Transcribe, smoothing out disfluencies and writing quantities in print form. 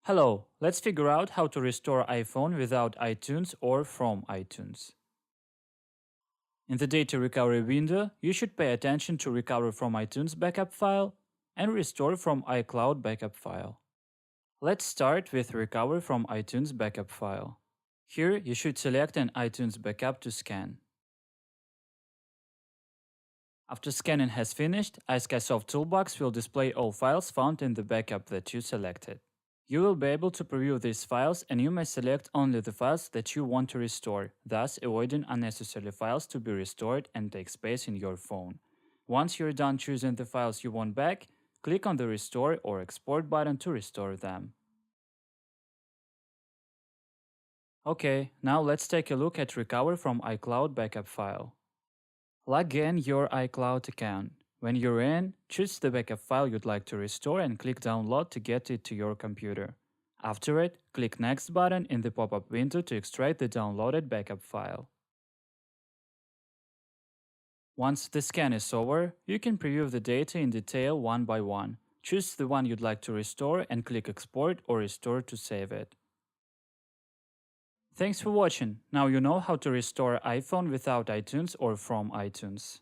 Hello, let's figure out how to restore iPhone without iTunes or from iTunes. In the Data Recovery window, you should pay attention to Recover from iTunes backup file and Restore from iCloud backup file. Let's start with Recover from iTunes backup file. Here, you should select an iTunes backup to scan. After scanning has finished, iSkysoft toolbox will display all files found in the backup that you selected. You will be able to preview these files, and you may select only the files that you want to restore, thus avoiding unnecessary files to be restored and take space in your phone. Once you're done choosing the files you want back, click on the Restore or Export button to restore them. Okay, now let's take a look at Recover from iCloud backup file. Log in your iCloud account. When you're in, choose the backup file you'd like to restore and click Download to get it to your computer. After it, click Next button in the pop-up window to extract the downloaded backup file. Once the scan is over, you can preview the data in detail one by one. Choose the one you'd like to restore and click Export or Restore to save it. Thanks for watching. Now you know how to restore iPhone without iTunes or from iTunes.